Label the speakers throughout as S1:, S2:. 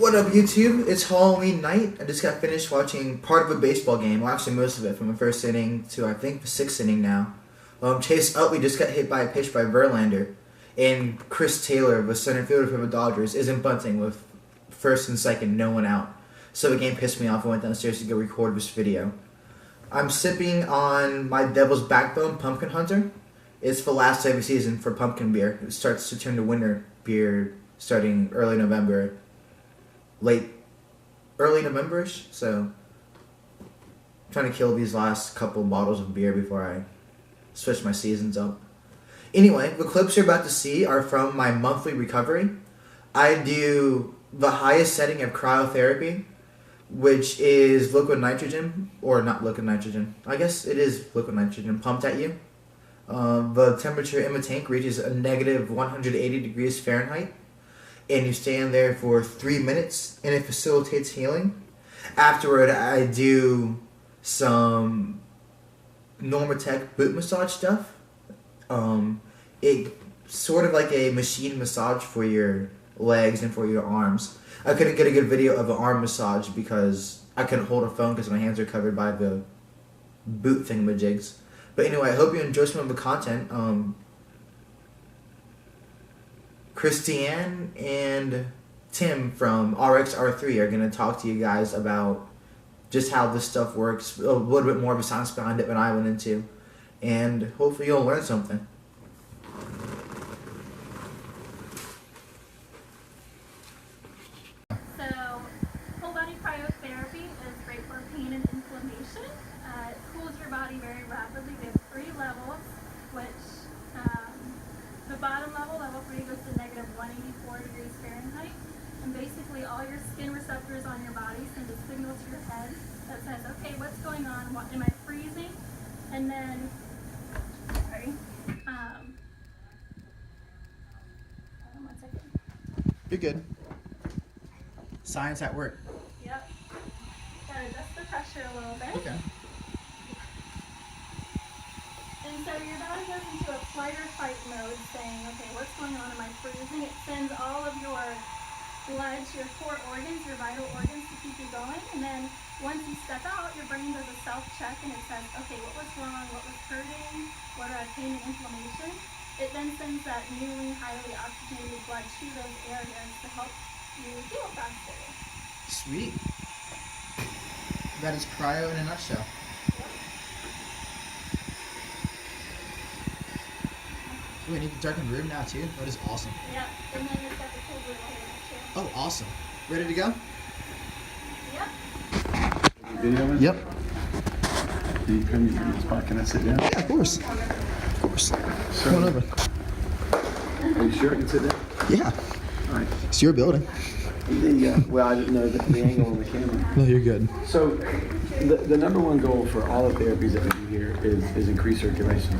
S1: What up, YouTube? It's Halloween night. I just got finished watching part of a baseball game. Well, actually, most of it, from the first inning to, I think, the sixth inning now. Chase Utley just got hit by a pitch by Verlander. And Chris Taylor, the center fielder for the Dodgers, isn't bunting with first and second, no one out. So the game pissed me off. I went downstairs to go record this video. I'm sipping on my Devil's Backbone Pumpkin Hunter. It's the last of the season for pumpkin beer. It starts to turn to winter beer starting early November. Early November-ish, so I'm trying to kill these last couple bottles of beer before I switch my seasons up. Anyway, the clips you're about to see are from my monthly recovery. I do the highest setting of cryotherapy, which is liquid nitrogen, or not liquid nitrogen. I guess it is liquid nitrogen pumped at you. The temperature in the tank reaches a negative 180 degrees Fahrenheit. And you stand there for 3 minutes, and it facilitates healing. Afterward, I do some Normatec boot massage stuff. It sort of like a machine massage for your legs and for your arms. I couldn't get a good video of an arm massage because I couldn't hold a phone because my hands are covered by the boot thingamajigs. But anyway, I hope you enjoy some of the content. Christiane and Tim from RxR3 are going to talk to you guys about just how this stuff works, a little bit more of a science behind it than I went into, and hopefully you'll learn something.
S2: So, whole body cryotherapy is great for pain and inflammation. It cools your body very rapidly. We have 3 levels, which the bottom level, level 3, goes to negative 184 degrees Fahrenheit. And basically all your skin receptors on your body send a signal to your head that says, okay, what's going on? What, am I freezing? And then, sorry, hold on 1 second.
S1: You're good. Science at work.
S2: Yep. Gotta adjust the pressure a little bit.
S1: Okay.
S2: And so your body goes into a flight or fight mode saying, okay, what's going on? Am I freezing? It sends all of your blood to your core organs, your vital organs, to keep you going. And then once you step out, your brain does a self-check and it says, okay, what was wrong? What was hurting? What are pain and inflammation? It then sends that newly highly oxygenated blood to those areas to help you heal faster.
S1: Sweet. That is cryo in a nutshell. We need to darken the room now too. That is awesome.
S2: Yep. And then it's got the cool blue light in it too.
S1: Oh, awesome. Ready to go?
S2: Yep.
S3: Videoing?
S1: Yep.
S3: Can I sit down?
S1: Yeah, of course. Of course.
S3: Sure.
S1: Come on over.
S3: Are you sure I can sit down?
S1: Yeah.
S3: All right.
S1: It's your building.
S3: Well, I didn't know the angle on the camera.
S1: No, you're good.
S3: So, the number one goal for all the therapies that we do here is increased circulation.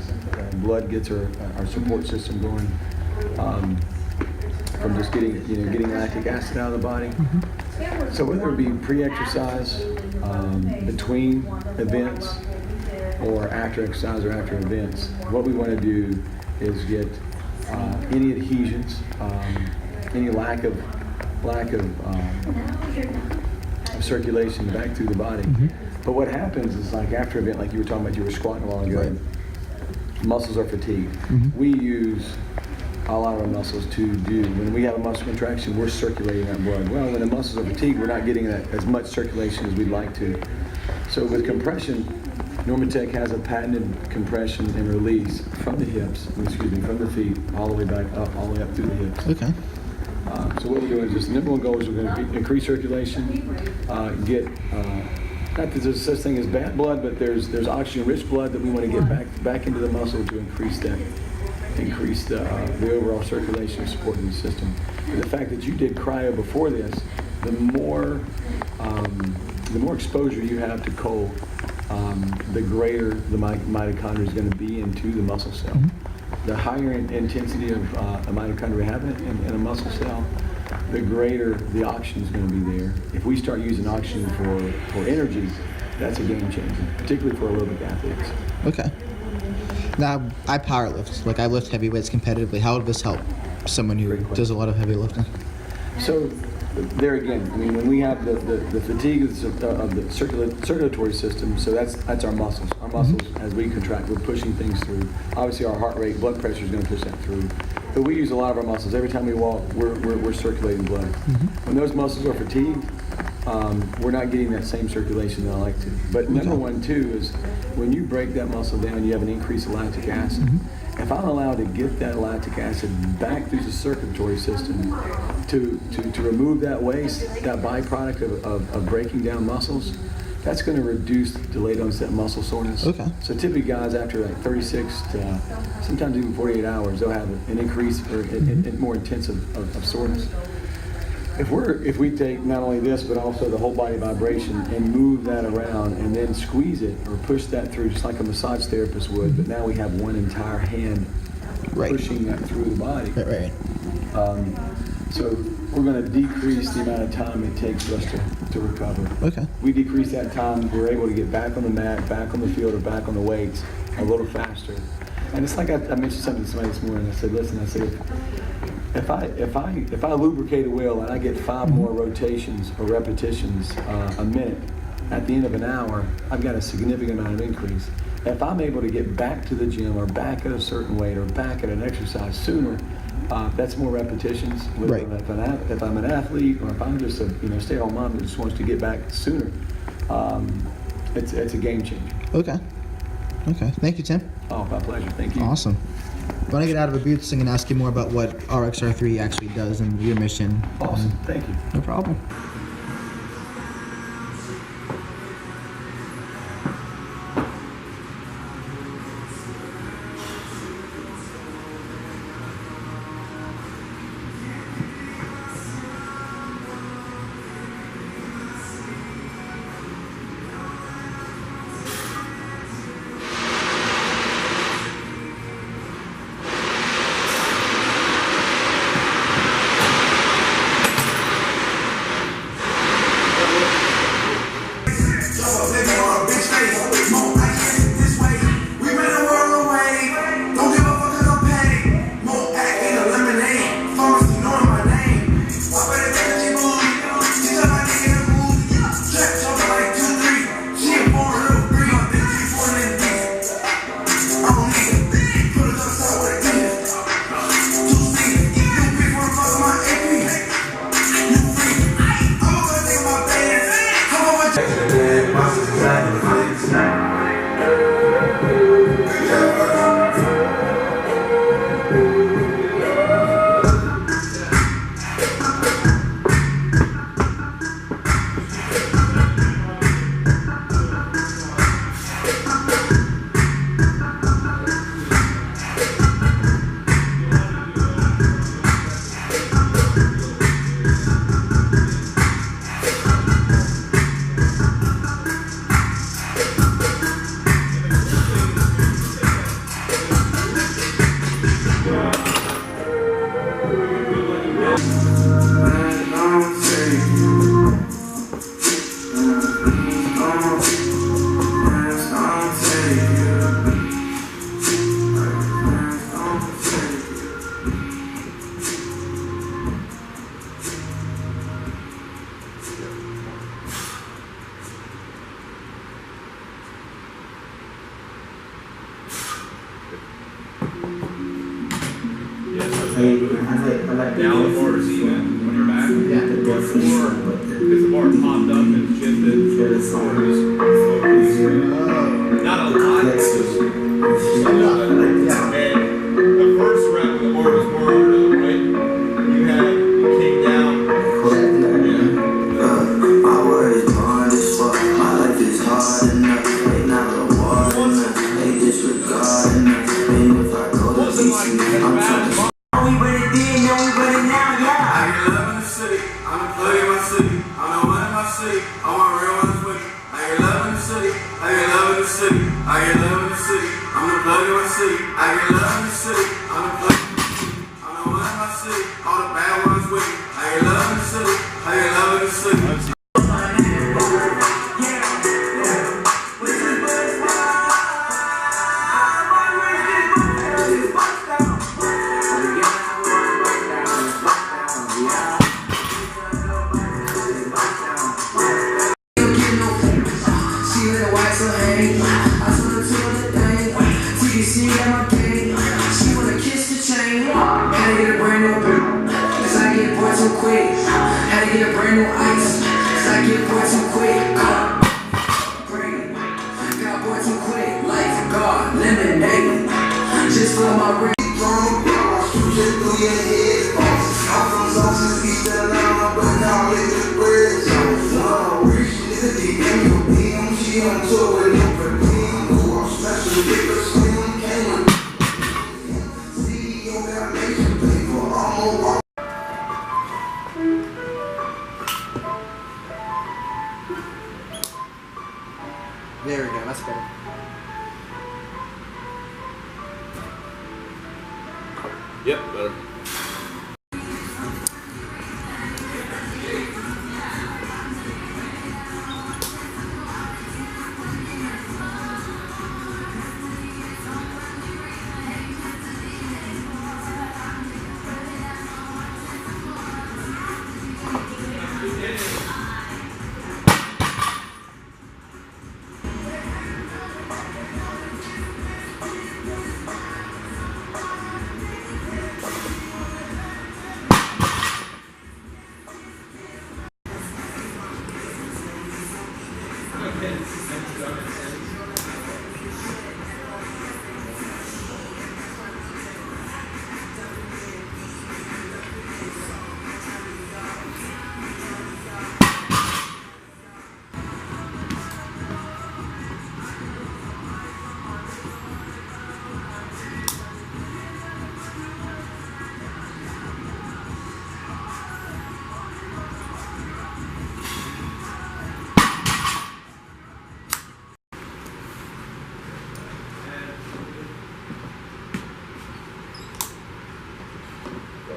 S3: Blood gets our support system going from just getting lactic acid out of the body. Mm-hmm. So whether it be pre-exercise, between events, or after exercise or after events, what we want to do is get any adhesions, any lack of circulation back through the body. Mm-hmm. But what happens is, like after event, like you were talking about, you were squatting a while ago, right. Muscles are fatigued. Mm-hmm. We use a lot of our muscles to do, when we have a muscle contraction, we're circulating that blood. Well, when the muscles are fatigued, we're not getting as much circulation as we'd like to. So with compression, Normatec has a patented compression and release from the hips, from the feet, all the way back up, all the way up through the hips.
S1: Okay.
S3: So what we're doing is just the number one goal is we're going to increase circulation, get, not that there's such thing as bad blood, but there's oxygen-rich blood that we want to get back into the muscle to increase the overall circulation and support in the system. And the fact that you did cryo before this, the more exposure you have to cold, the greater the mitochondria is going to be into the muscle cell. Mm-hmm. The higher intensity of a mitochondria have in a muscle cell, the greater the oxygen is going to be there. If we start using oxygen for energy, that's a game changer, particularly for aerobic athletes.
S1: Okay. Now, I powerlift. Like, I lift heavy weights competitively. How would this help someone who does a lot of heavy lifting?
S3: So there again, I mean, when we have the fatigue of the circulatory system, so that's our muscles. Our muscles, as we contract, we're pushing things through. Obviously, our heart rate, blood pressure is going to push that through. But we use a lot of our muscles. Every time we walk, we're circulating blood. When those muscles are fatigued, we're not getting that same circulation that I like to. But number one, too, is when you break that muscle down, you have an increase in lactic acid. If I'm allowed to get that lactic acid back through the circulatory system to remove that waste, that byproduct of breaking down muscles, that's going to reduce delayed onset muscle soreness.
S4: Okay.
S3: So typically guys after like 36 to sometimes even 48 hours, they'll have an increase or more intense of soreness. If we take not only this but also the whole body vibration and move that around and then squeeze it or push that through just like a massage therapist would, but now we have one entire hand pushing that through the body.
S4: Right.
S3: So we're going to decrease the amount of time it takes for us to recover.
S4: Okay.
S3: We decrease that time, we're able to get back on the mat, back on the field, or back on the weights a little faster. And it's like I mentioned something to somebody this morning. I said, listen, if I lubricate a wheel and I get 5 more rotations or repetitions a minute, at the end of an hour, I've got a significant amount of increase. If I'm able to get back to the gym or back at a certain weight or back at an exercise sooner, that's more repetitions.
S4: Right.
S3: If I'm an athlete or if I'm just a stay-at-home mom that just wants to get back sooner, it's a game changer.
S4: Okay. Thank you, Tim.
S3: Oh, my pleasure. Thank you.
S4: Awesome. When I get out of a booth, I'm going to ask you more about what RxR3 actually does and your mission.
S3: Awesome. Thank you.
S4: No problem.
S5: Now the bar is even when you're back. Yeah. Before, because the bar popped up and shifted. Not a lot. It's just enough. And the first rep when the bar was more over to the right, you came down.
S6: My word is hard as fuck. My life is hard enough. They not rewarding us. They disregarding us. And if I go to DC, I'm trying to. We ready then, now we ready now, yeah. I get love in the city, I'm the plug in my city. I'm the one in my city, all my real ones with me. I get love in the city, I get love in the city. I get love in the city, I'm the plug in my city. I get love in the city, I'm the plug in my city. I'm the one in my city, all the bad ones with me. I get love in the city, I get love in the city. ice. I get bored too quick. Got bored too quick. Life God, lemonade. Just for my brain. Just through your head. I'm from Zones, we still out, but now with the bridge. Nigga, deep in your beam. She on tour with no perfume. I'm special, big or slim. Came with CEO foundation people. Almost.
S4: There we go. That's better.
S5: Yep, better.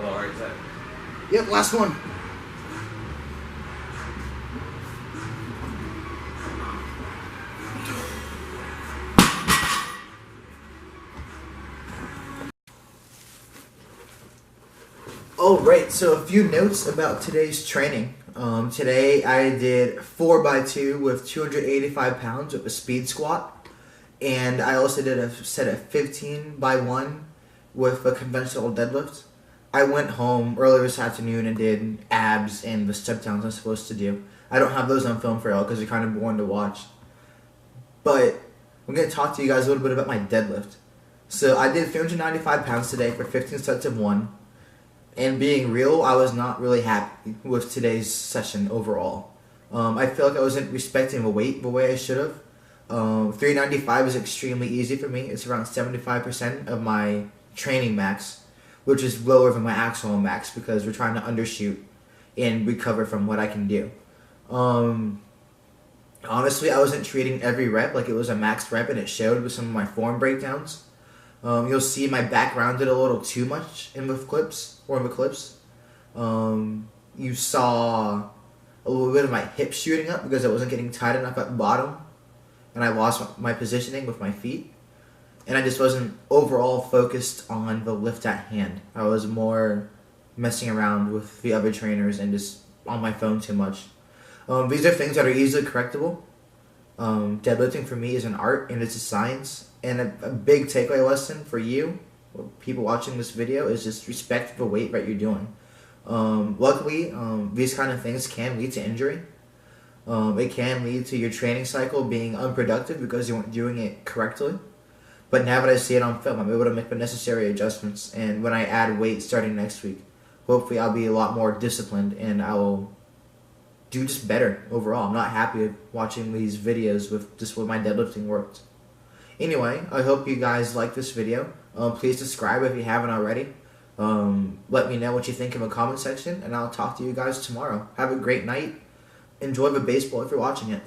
S5: Alright, Zach.
S1: Yep, last one. Alright, so a few notes about today's training. Today I did 4x2 with 285 pounds with a speed squat. And I also did a set of 15x1 with a conventional deadlift. I went home earlier this afternoon and did abs and the step downs I'm supposed to do. I don't have those on film for y'all because they're kind of boring to watch. But I'm going to talk to you guys a little bit about my deadlift. So I did 395 pounds today for 15 sets of 1. And being real, I was not really happy with today's session overall. I feel like I wasn't respecting the weight the way I should have. 395 is extremely easy for me. It's around 75% of my training max, which is lower than my actual max because we're trying to undershoot and recover from what I can do. Honestly, I wasn't treating every rep like it was a max rep, and it showed with some of my form breakdowns. You'll see my back rounded a little too much in the clips. You saw a little bit of my hips shooting up because I wasn't getting tight enough at the bottom, and I lost my positioning with my feet. And I just wasn't overall focused on the lift at hand. I was more messing around with the other trainers and just on my phone too much. These are things that are easily correctable. Deadlifting for me is an art and it's a science. And a big takeaway lesson for you, people watching this video, is just respect the weight that you're doing. Luckily, these kind of things can lead to injury. It can lead to your training cycle being unproductive because you weren't doing it correctly. But now that I see it on film, I'm able to make the necessary adjustments. And when I add weight starting next week, hopefully I'll be a lot more disciplined and I will do just better overall. I'm not happy with watching these videos with just what my deadlifting worked. Anyway, I hope you guys like this video. Please subscribe if you haven't already. Let me know what you think in the comment section, and I'll talk to you guys tomorrow. Have a great night. Enjoy the baseball if you're watching it.